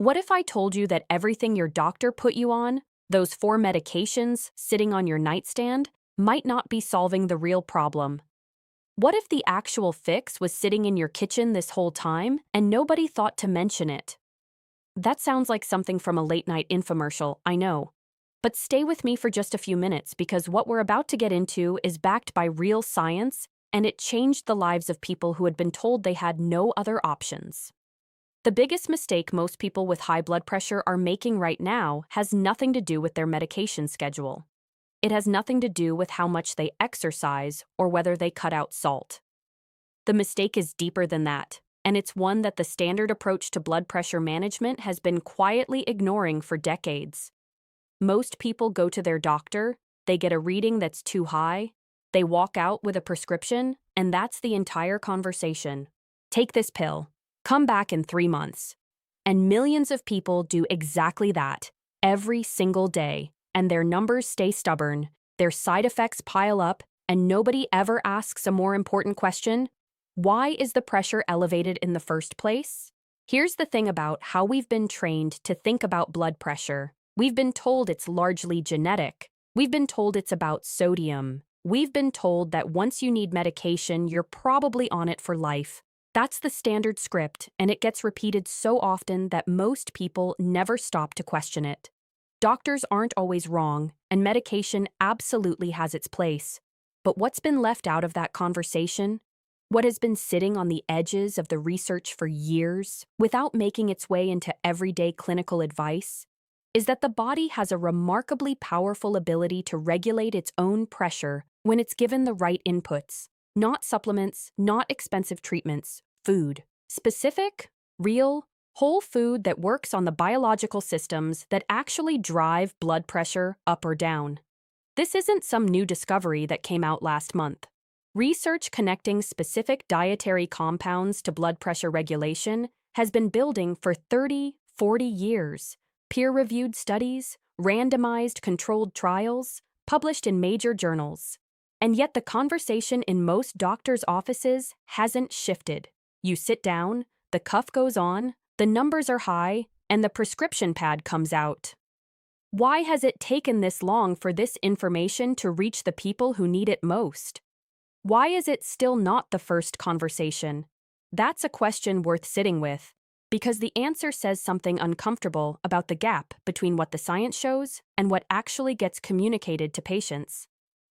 What if I told you that everything your doctor put you on, those 4 medications sitting on your nightstand, might not be solving the real problem? What if the actual fix was sitting in your kitchen this whole time and nobody thought to mention it? That sounds like something from a late-night infomercial, I know. But stay with me for just a few minutes because what we're about to get into is backed by real science, and it changed the lives of people who had been told they had no other options. The biggest mistake most people with high blood pressure are making right now has nothing to do with their medication schedule. It has nothing to do with how much they exercise or whether they cut out salt. The mistake is deeper than that, and it's one that the standard approach to blood pressure management has been quietly ignoring for decades. Most people go to their doctor, they get a reading that's too high, they walk out with a prescription, and that's the entire conversation. Take this pill. Come back in 3 months. And millions of people do exactly that, every single day, and their numbers stay stubborn, their side effects pile up, and nobody ever asks a more important question: why is the pressure elevated in the first place? Here's the thing about how we've been trained to think about blood pressure. We've been told it's largely genetic. We've been told it's about sodium. We've been told that once you need medication, you're probably on it for life. That's the standard script, and it gets repeated so often that most people never stop to question it. Doctors aren't always wrong, and medication absolutely has its place. But what's been left out of that conversation? What has been sitting on the edges of the research for years, without making its way into everyday clinical advice, is that the body has a remarkably powerful ability to regulate its own pressure when it's given the right inputs. Not supplements, not expensive treatments, food. Specific, real, whole food that works on the biological systems that actually drive blood pressure up or down. This isn't some new discovery that came out last month. Research connecting specific dietary compounds to blood pressure regulation has been building for 30, 40 years. Peer-reviewed studies, randomized controlled trials, published in major journals. And yet the conversation in most doctors' offices hasn't shifted. You sit down, the cuff goes on, the numbers are high, and the prescription pad comes out. Why has it taken this long for this information to reach the people who need it most? Why is it still not the first conversation? That's a question worth sitting with, because the answer says something uncomfortable about the gap between what the science shows and what actually gets communicated to patients.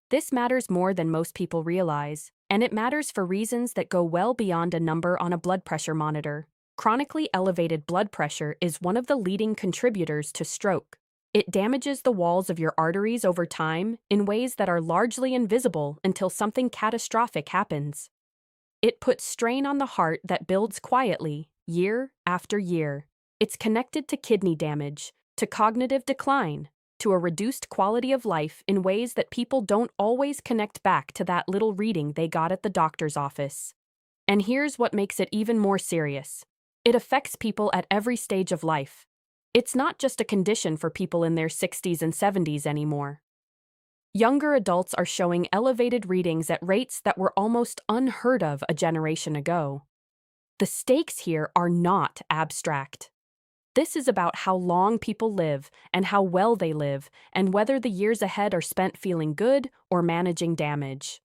This matters more than most people realize, and it matters for reasons that go well beyond a number on a blood pressure monitor. Chronically elevated blood pressure is one of the leading contributors to stroke. It damages the walls of your arteries over time in ways that are largely invisible until something catastrophic happens. It puts strain on the heart that builds quietly, year after year. It's connected to kidney damage, to cognitive decline, to a reduced quality of life in ways that people don't always connect back to that little reading they got at the doctor's office. And here's what makes it even more serious. It affects people at every stage of life. It's not just a condition for people in their 60s and 70s anymore. Younger adults are showing elevated readings at rates that were almost unheard of a generation ago. The stakes here are not abstract. This is about how long people live and how well they live, and whether the years ahead are spent feeling good or managing damage.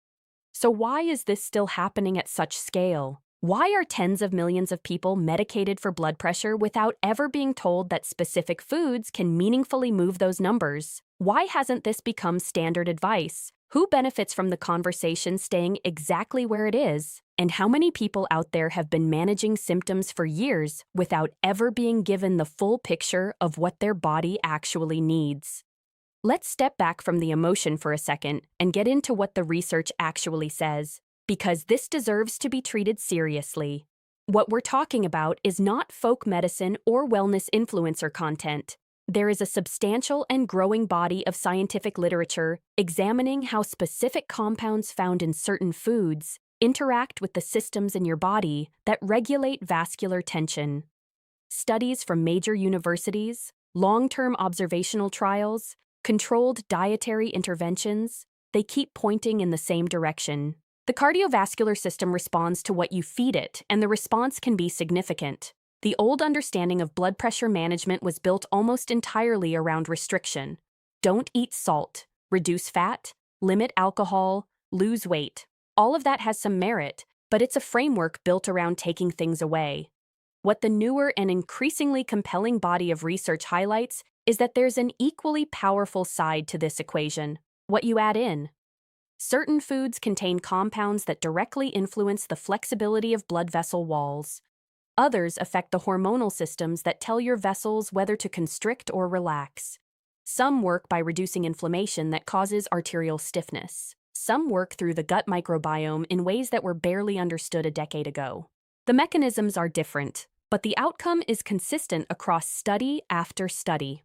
So why is this still happening at such scale? Why are tens of millions of people medicated for blood pressure without ever being told that specific foods can meaningfully move those numbers? Why hasn't this become standard advice? Who benefits from the conversation staying exactly where it is? And how many people out there have been managing symptoms for years without ever being given the full picture of what their body actually needs? Let's step back from the emotion for a second and get into what the research actually says, because this deserves to be treated seriously. What we're talking about is not folk medicine or wellness influencer content. There is a substantial and growing body of scientific literature examining how specific compounds found in certain foods interact with the systems in your body that regulate vascular tension. Studies from major universities, long-term observational trials, controlled dietary interventions, they keep pointing in the same direction. The cardiovascular system responds to what you feed it, and the response can be significant. The old understanding of blood pressure management was built almost entirely around restriction. Don't eat salt, reduce fat, limit alcohol, lose weight. All of that has some merit, but it's a framework built around taking things away. What the newer and increasingly compelling body of research highlights is that there's an equally powerful side to this equation: what you add in. Certain foods contain compounds that directly influence the flexibility of blood vessel walls. Others affect the hormonal systems that tell your vessels whether to constrict or relax. Some work by reducing inflammation that causes arterial stiffness. Some work through the gut microbiome in ways that were barely understood a decade ago. The mechanisms are different, but the outcome is consistent across study after study.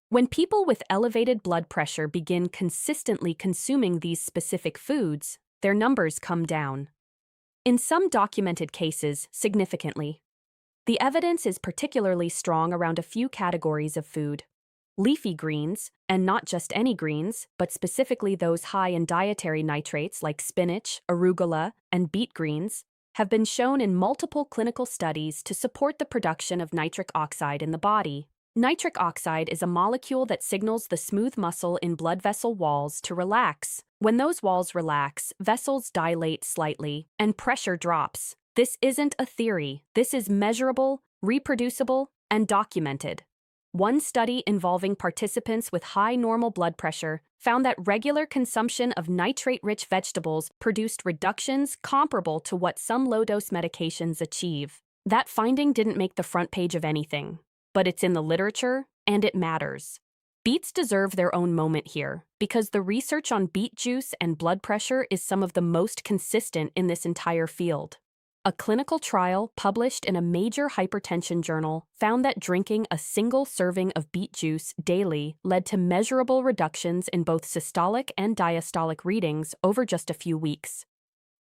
When people with elevated blood pressure begin consistently consuming these specific foods, their numbers come down. In some documented cases, significantly. The evidence is particularly strong around a few categories of food. Leafy greens, and not just any greens, but specifically those high in dietary nitrates like spinach, arugula, and beet greens, have been shown in multiple clinical studies to support the production of nitric oxide in the body. Nitric oxide is a molecule that signals the smooth muscle in blood vessel walls to relax. When those walls relax, vessels dilate slightly, and pressure drops. This isn't a theory. This is measurable, reproducible, and documented. One study involving participants with high normal blood pressure found that regular consumption of nitrate-rich vegetables produced reductions comparable to what some low-dose medications achieve. That finding didn't make the front page of anything, but it's in the literature, and it matters. Beets deserve their own moment here, because the research on beet juice and blood pressure is some of the most consistent in this entire field. A clinical trial published in a major hypertension journal found that drinking a single serving of beet juice daily led to measurable reductions in both systolic and diastolic readings over just a few weeks.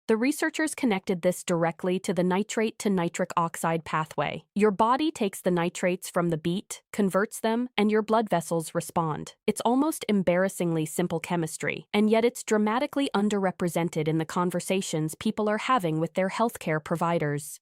The researchers connected this directly to the nitrate to nitric oxide pathway. Your body takes the nitrates from the beet, converts them, and your blood vessels respond. It's almost embarrassingly simple chemistry, and yet it's dramatically underrepresented in the conversations people are having with their healthcare providers.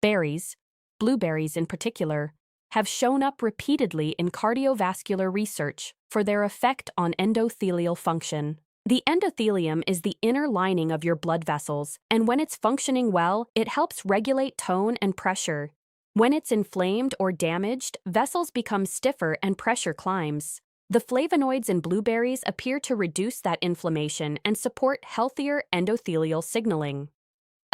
Berries, blueberries in particular, have shown up repeatedly in cardiovascular research for their effect on endothelial function. The endothelium is the inner lining of your blood vessels, and when it's functioning well, it helps regulate tone and pressure. When it's inflamed or damaged, vessels become stiffer and pressure climbs. The flavonoids in blueberries appear to reduce that inflammation and support healthier endothelial signaling.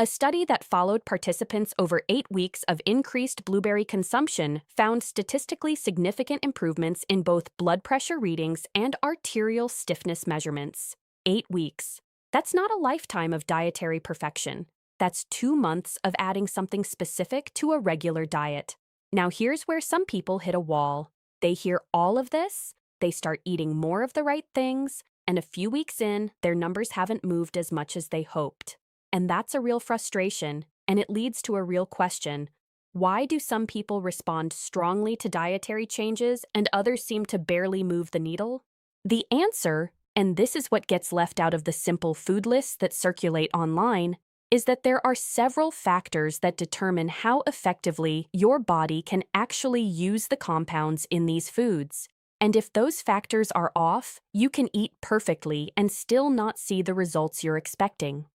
A study that followed participants over 8 weeks of increased blueberry consumption found statistically significant improvements in both blood pressure readings and arterial stiffness measurements. 8 weeks. That's not a lifetime of dietary perfection. That's 2 months of adding something specific to a regular diet. Now here's where some people hit a wall. They hear all of this, they start eating more of the right things, and a few weeks in, their numbers haven't moved as much as they hoped. And that's a real frustration, and it leads to a real question. Why do some people respond strongly to dietary changes and others seem to barely move the needle? The answer, and this is what gets left out of the simple food lists that circulate online, is that there are several factors that determine how effectively your body can actually use the compounds in these foods. And if those factors are off, you can eat perfectly and still not see the results you're expecting.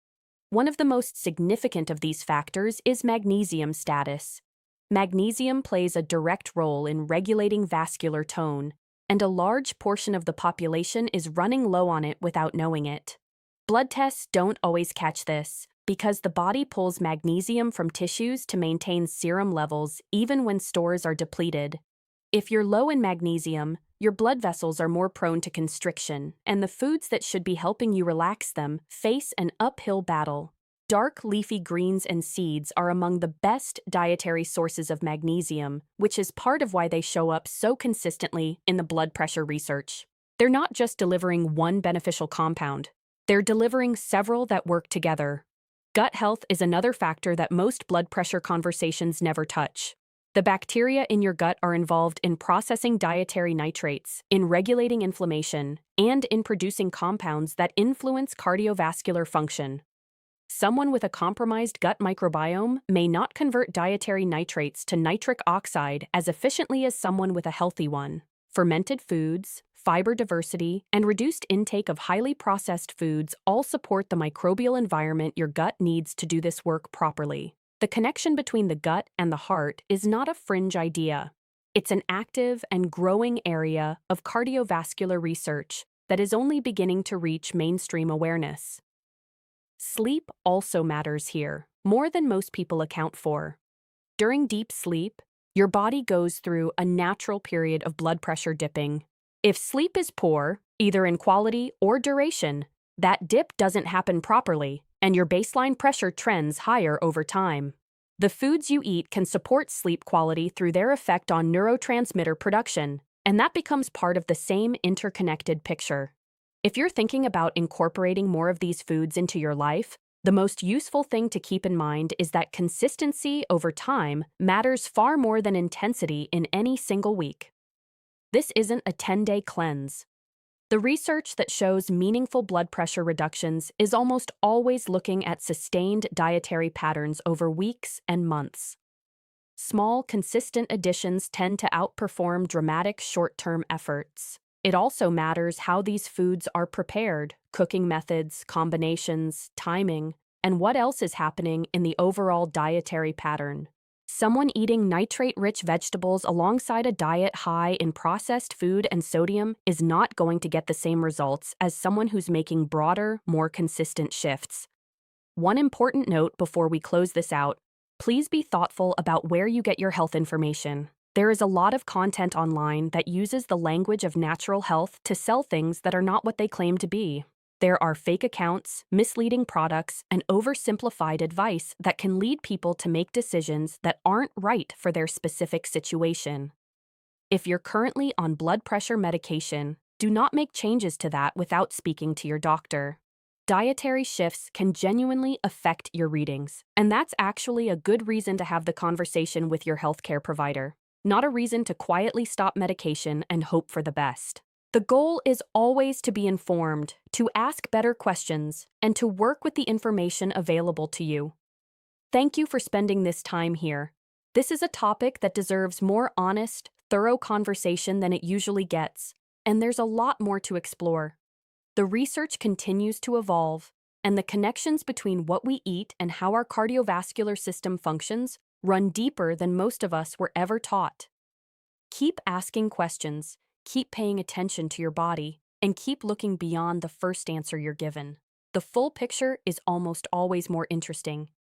One of the most significant of these factors is magnesium status. Magnesium plays a direct role in regulating vascular tone, and a large portion of the population is running low on it without knowing it. Blood tests don't always catch this, because the body pulls magnesium from tissues to maintain serum levels even when stores are depleted. If you're low in magnesium, your blood vessels are more prone to constriction, and the foods that should be helping you relax them face an uphill battle. Dark leafy greens and seeds are among the best dietary sources of magnesium, which is part of why they show up so consistently in the blood pressure research. They're not just delivering one beneficial compound, they're delivering several that work together. Gut health is another factor that most blood pressure conversations never touch. The bacteria in your gut are involved in processing dietary nitrates, in regulating inflammation, and in producing compounds that influence cardiovascular function. Someone with a compromised gut microbiome may not convert dietary nitrates to nitric oxide as efficiently as someone with a healthy one. Fermented foods, fiber diversity, and reduced intake of highly processed foods all support the microbial environment your gut needs to do this work properly. The connection between the gut and the heart is not a fringe idea. It's an active and growing area of cardiovascular research that is only beginning to reach mainstream awareness. Sleep also matters here, more than most people account for. During deep sleep, your body goes through a natural period of blood pressure dipping. If sleep is poor, either in quality or duration, that dip doesn't happen properly, and your baseline pressure trends higher over time. The foods you eat can support sleep quality through their effect on neurotransmitter production, and that becomes part of the same interconnected picture. If you're thinking about incorporating more of these foods into your life, the most useful thing to keep in mind is that consistency over time matters far more than intensity in any single week. This isn't a 10-day cleanse. The research that shows meaningful blood pressure reductions is almost always looking at sustained dietary patterns over weeks and months. Small, consistent additions tend to outperform dramatic short-term efforts. It also matters how these foods are prepared, cooking methods, combinations, timing, and what else is happening in the overall dietary pattern. Someone eating nitrate-rich vegetables alongside a diet high in processed food and sodium is not going to get the same results as someone who's making broader, more consistent shifts. One important note before we close this out: please be thoughtful about where you get your health information. There is a lot of content online that uses the language of natural health to sell things that are not what they claim to be. There are fake accounts, misleading products, and oversimplified advice that can lead people to make decisions that aren't right for their specific situation. If you're currently on blood pressure medication, do not make changes to that without speaking to your doctor. Dietary shifts can genuinely affect your readings, and that's actually a good reason to have the conversation with your healthcare provider, not a reason to quietly stop medication and hope for the best. The goal is always to be informed, to ask better questions, and to work with the information available to you. Thank you for spending this time here. This is a topic that deserves more honest, thorough conversation than it usually gets, and there's a lot more to explore. The research continues to evolve, and the connections between what we eat and how our cardiovascular system functions run deeper than most of us were ever taught. Keep asking questions, keep paying attention to your body, and keep looking beyond the first answer you're given. The full picture is almost always more interesting,